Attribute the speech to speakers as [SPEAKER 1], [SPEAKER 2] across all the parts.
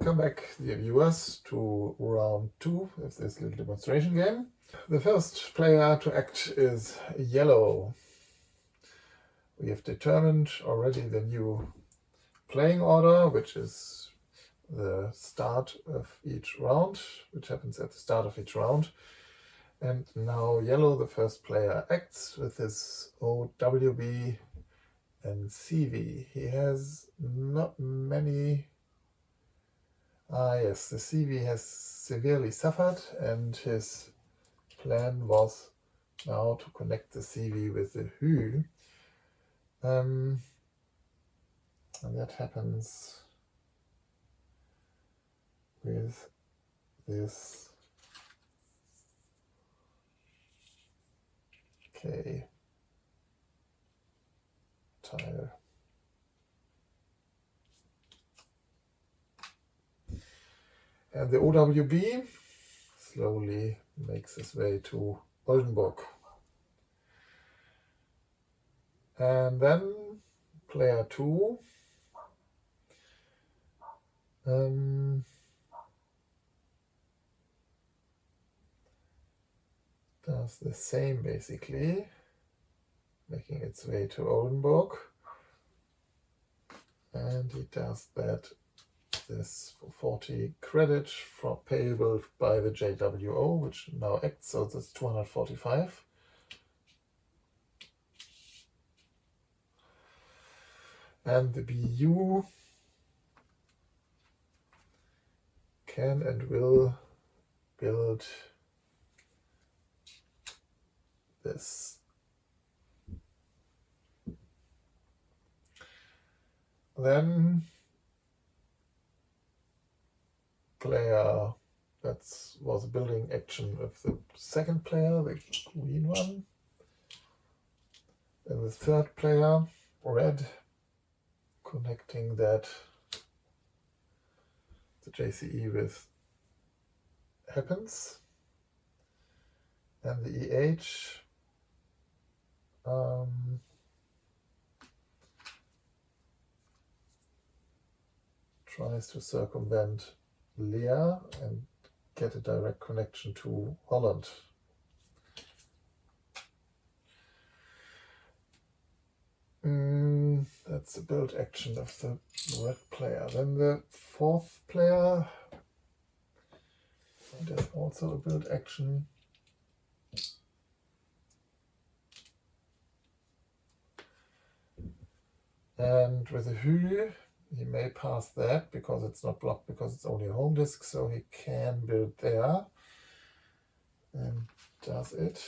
[SPEAKER 1] Welcome back, dear viewers, to round 2 of this little demonstration game. The first player to act is yellow. We have determined already the new playing order, which is the start of each round, which happens at the start of each round. And now yellow, the first player, acts with his OWB and CV. He has not many. Yes, the CV has severely suffered, and his plan was now to connect the CV with the Hü. And that happens with this K tile. And the OWB slowly makes its way to Oldenburg. And then player 2 does the same, basically, making its way to Oldenburg. And he does this for 40 credit for payable by the JWO, which now acts, so that's 245. And the BU can and will build this. Then player, that was a building action of the second player, the green one. Then the third player, red, connecting that the JCE with happens. And the EH tries to circumvent Leah and get a direct connection to Holland. That's the build action of the red player. Then the fourth player does also a build action. And with the Hü, he may pass that because it's not blocked, because it's only a home disk, so he can build there and does it.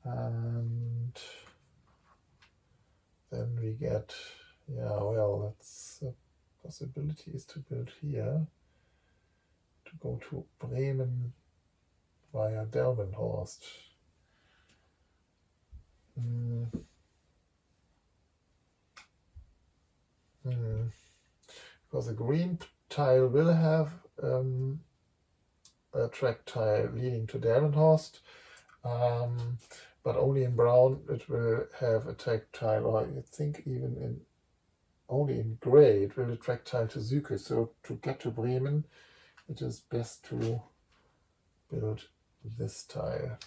[SPEAKER 1] And then we get, that's a possibility, is to build here, to go to Bremen via Delmenhorst. Because the green tile will have a track tile leading to Delmenhorst, but only in brown it will have a track tile, or I think even only in gray it will attract tile to Zyke. So to get to Bremen, it is best to build this tile.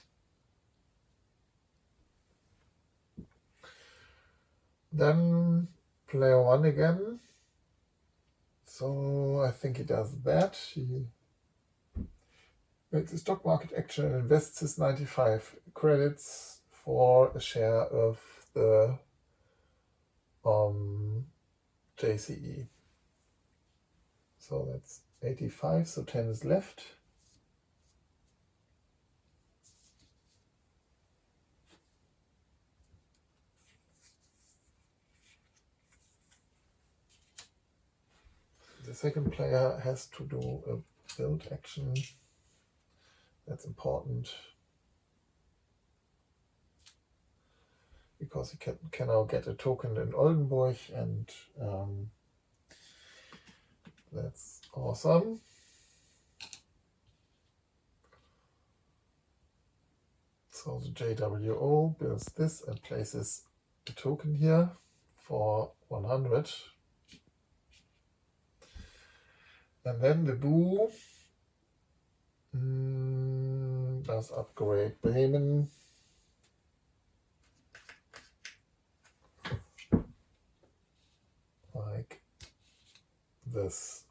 [SPEAKER 1] Then player 1 again. So I think he does that. He makes a stock market action and invests his 95 credits for a share of the JCE. So that's 85, so 10 is left. The second player has to do a build action. That's important because he can now get a token in Oldenburg, and that's awesome. So the JWO builds this and places a token here for 100. And then the Boo does upgrade Bremen. Like this.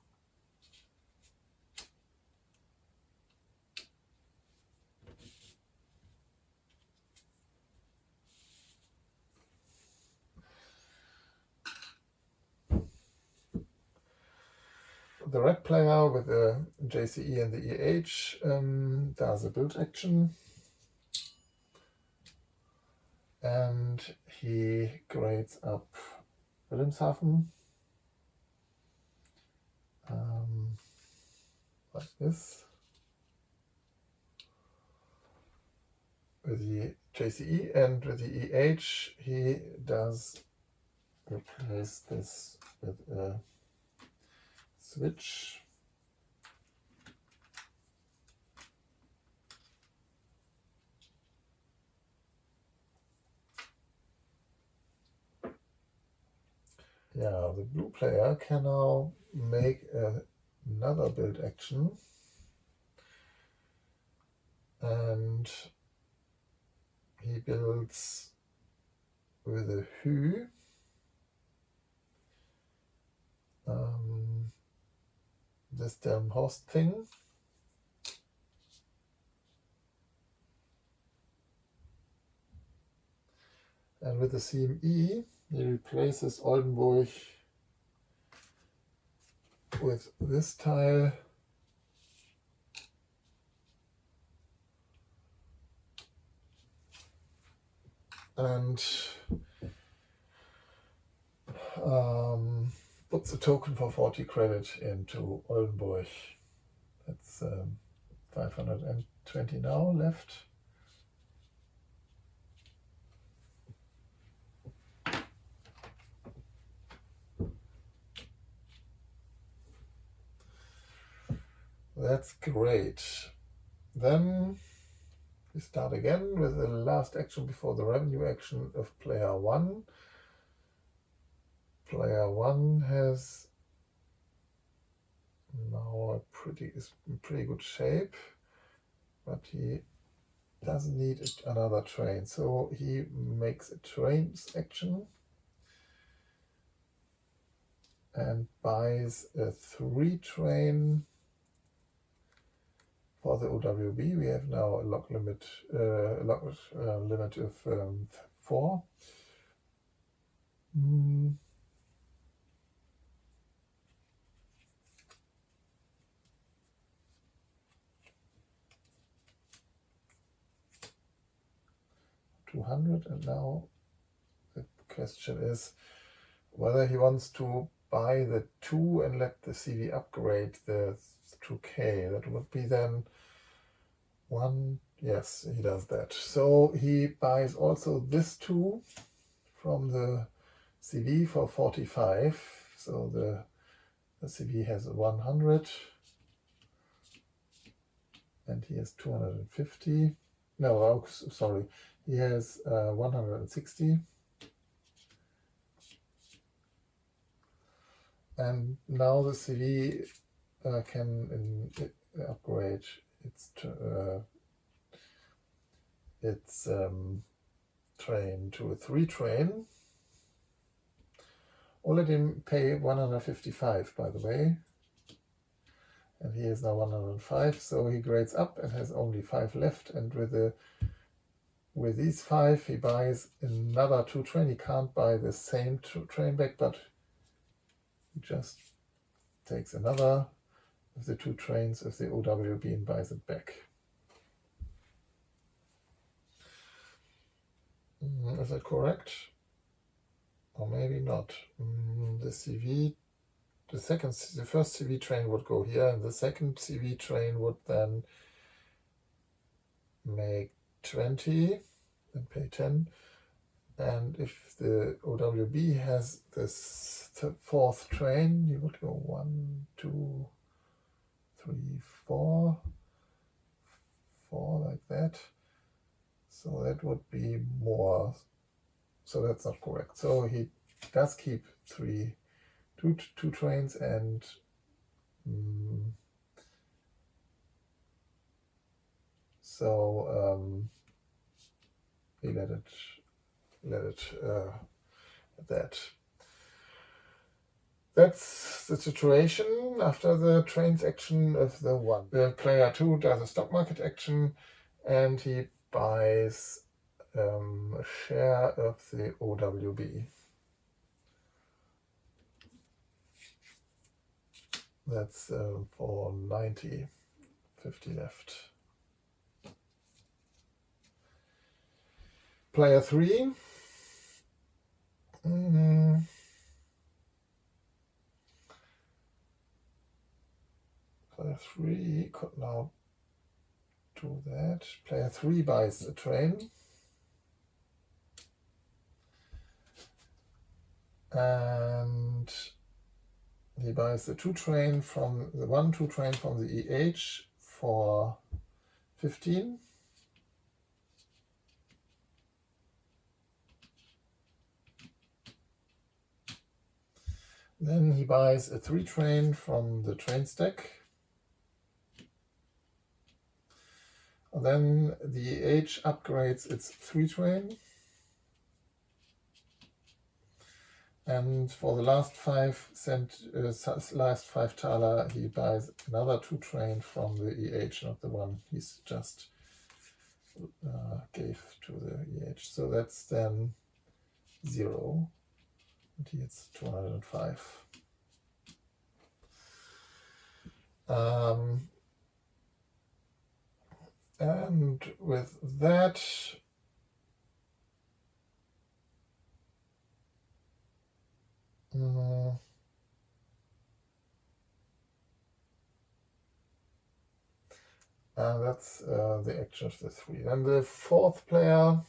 [SPEAKER 1] The red player with the JCE and the EH does a build action. And he grades up Wilhelmshaven like this. With the JCE and with the EH, he does replace this with a switch. Yeah, the blue player can now make another build action, and he builds with a Hü this Delmenhorst thing. And with the CME, he replaces Oldenburg with this tile. And puts a token for 40 credit into Oldenburg. That's 520 now left. That's great. Then we start again with the last action before the revenue action of player 1. Player 1 has now is in pretty good shape, but he doesn't need another train, so he makes a trains action and buys a 3 train for the OWB. We have now a log limit, limit of 4. 200, and now the question is whether he wants to buy the 2 and let the CV upgrade the 2K. That would be then 1. Yes, he does that. So he buys also this 2 from the CV for 45. So the CV has 100 and he has 250. No, oh, sorry. He has 160. And now the CV can upgrade its train to a 3 train. Or let him pay 155, by the way. And he is now 105, so he grades up and has only 5 left. And with these 5, he buys another 2 train. He can't buy the same train back, but he just takes another of the 2 trains of the OWB and buys it back. Is that correct? Or maybe not. The first CV train would go here, and the second CV train would then make 20 and pay 10. And if the OWB has this 4th train, you would go 1, 2, 3, 4 like that. So that would be more. So that's not correct. So he does keep two trains, and so we let it at that. That's the situation after the trains action of the one. The player 2 does a stock market action, and he buys a share of the OWB. That's for 90, 50 left. Player 3. Player 3 could now do that. Player 3 buys a train. And he buys the 2 train from the 1-2 train from the EH for 15. Then he buys a 3 train from the train stack. And then the EH upgrades its 3 train. And for the last 5 thaler, he buys another 2 train from the EH, not the one he's just gave to the EH. So that's then 0. And he gets 205. And with that, that's the action of the 3. And the 4th player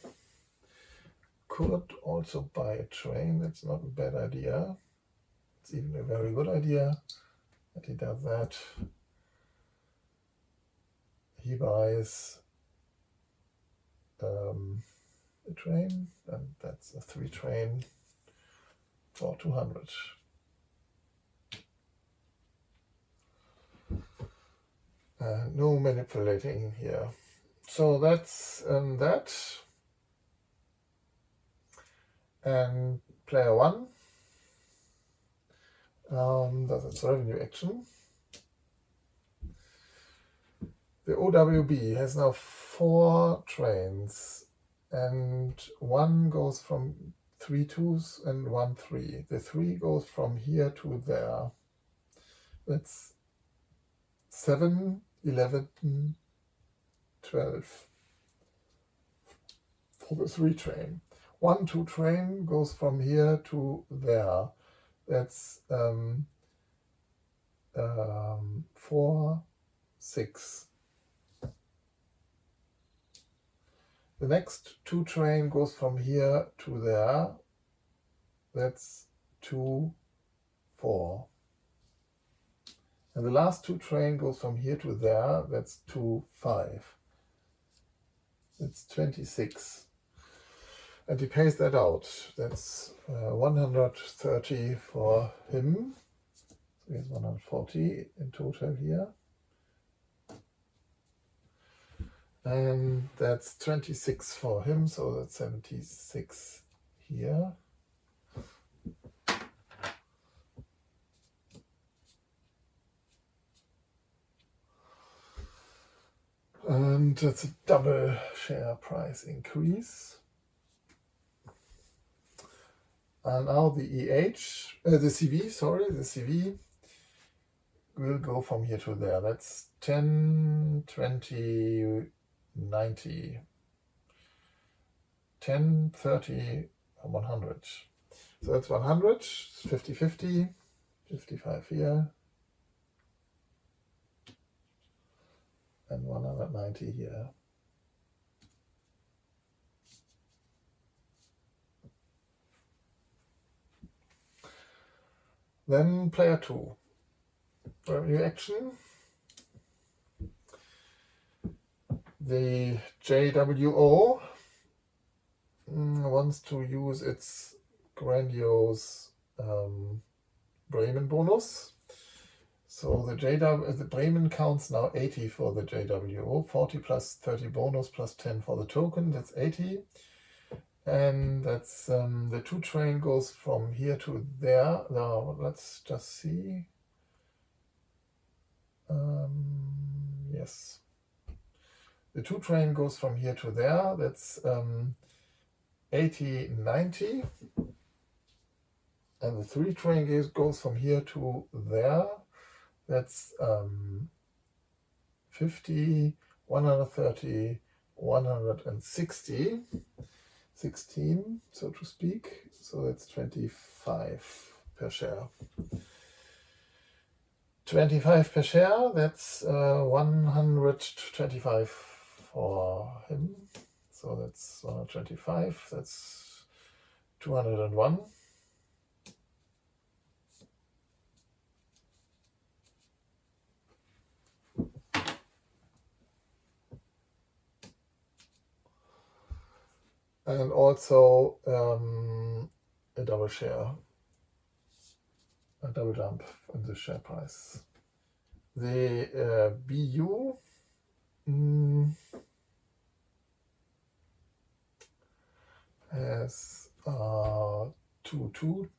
[SPEAKER 1] could also buy a train. That's not a bad idea. It's even a very good idea that he does that. He buys a train, and that's a 3 train for 200. No manipulating here. So that's that. And player 1 does its revenue action. The OWB has now 4 trains, and 1 goes from 3 2s and 1 3. The 3 goes from here to there. That's 7, 11, 12 for the 3 train. 1 2 train goes from here to there. That's 4, 6. The next 2 train goes from here to there. That's 2, 4. And the last 2 train goes from here to there. That's 2, 5. That's 26. And he pays that out. That's 130 for him. So he has 140 in total here. And that's 26 for him, so that's 76 here. And that's a double share price increase. And now the the CV will go from here to there. That's 10, 20, 90, 10, 30, 100. So that's 100, 50, 50, 55 here, and 190 here. Then player 2. Revenue action. The JWO wants to use its grandiose Bremen bonus. So the Bremen counts now 80 for the JWO, 40 plus 30 bonus plus 10 for the token, that's 80. And that's the 2 train goes from here to there. Now let's just see. Yes. The 2 train goes from here to there, that's 80, 90. And the 3 train goes from here to there, that's 50, 130, 160, 16, so to speak. So that's 25 per share. 25 per share, that's 125 for him. So that's 125, that's 201. And also a double share, a double jump in the share price. The BU has 2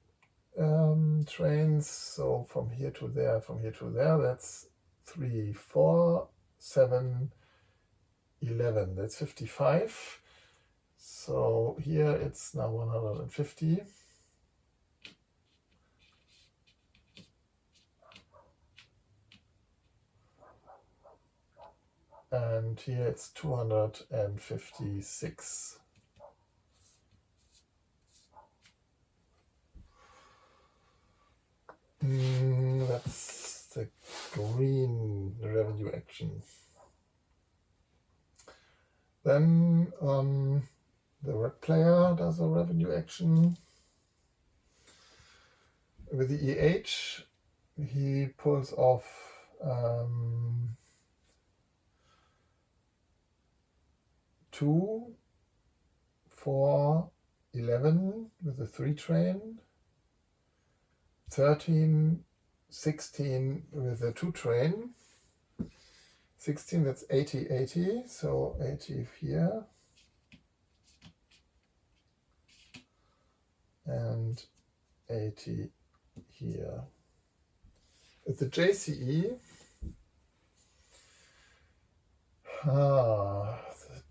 [SPEAKER 1] trains, so from here to there, that's 3, 4, 7, 11, that's 55. So here it's now 150. And here it's 256. That's the green revenue action. Then the red player does a revenue action. With the EH, he pulls off 2, 4, 11 with the 3 train, 13, 16 with the 2 train, 16, that's 80, 80, so 80 here, and 80 here. With the JCE, the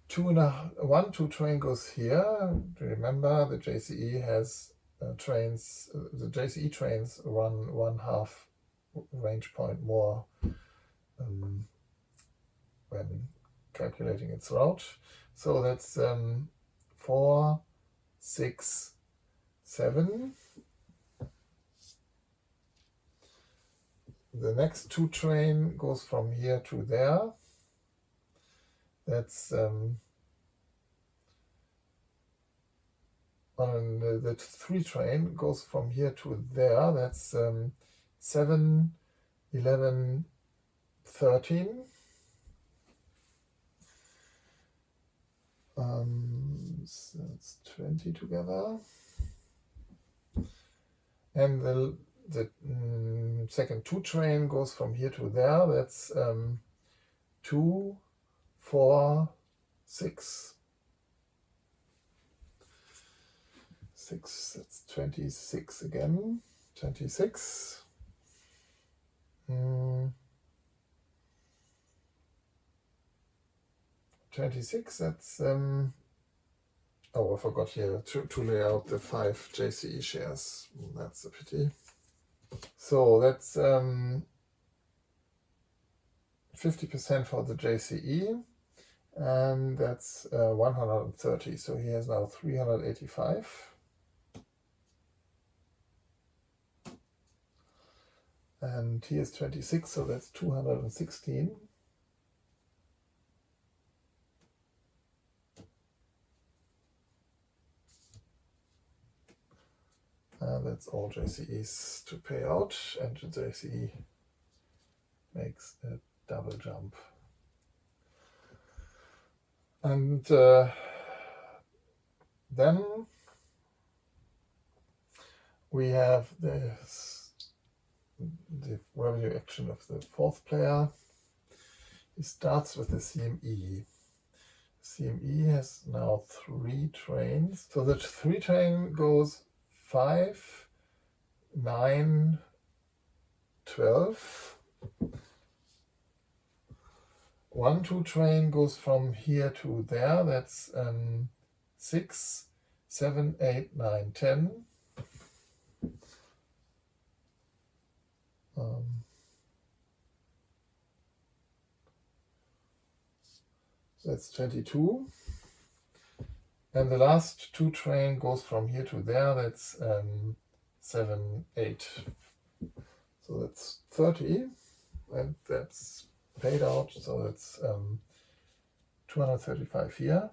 [SPEAKER 1] 2 train goes here. Remember, the JCE has trains, the JCE trains run 1/2 range point more when calculating its route. So that's 4, 6, 7. The next 2 train goes from here to there. That's the 3 train goes from here to there. That's 7, 11, 13. So that's 20 together. And the second 2 train goes from here to there. That's 2, 4, 6. 6, that's 26 again. 26. 26, that's oh, I forgot here to lay out the 5 JCE shares. That's a pity. So that's 50% for the JCE, and that's 130. So he has now 385. And he is 26, so that's 216. And that's all JCEs to pay out, and the JCE makes a double jump. And then we have the revenue action of the fourth player. He starts with the CME. CME has now 3 trains. So the 3 train goes 5, 9, 12. 1-2 train goes from here to there. That's 6, 7, 8, 9, 10. That's 22. And the last 2 train goes from here to there. That's 7, 8. So that's 30. And that's paid out. So that's 235 here.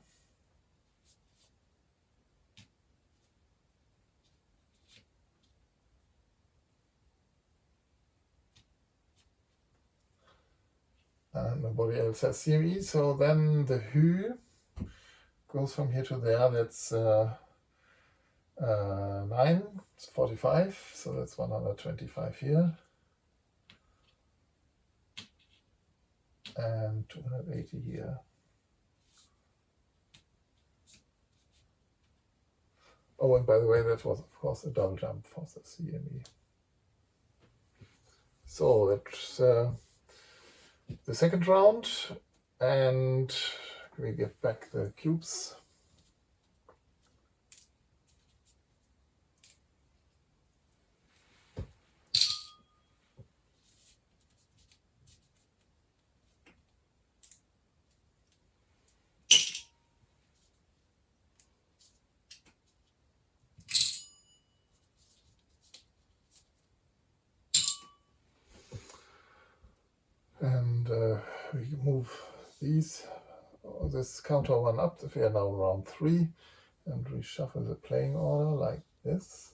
[SPEAKER 1] And nobody else has CME, so then the Hü goes from here to there. That's 9, it's 45, so that's 125 here. And 280 here. Oh, and by the way, that was of course a double jump for the CME. So that's the second round, and we give back the cubes. And we move this counter one up. We are now round 3, and reshuffle the playing order like this.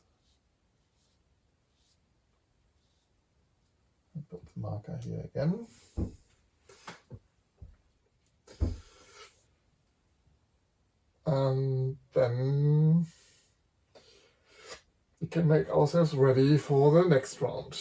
[SPEAKER 1] And put the marker here again. And then we can make ourselves ready for the next round.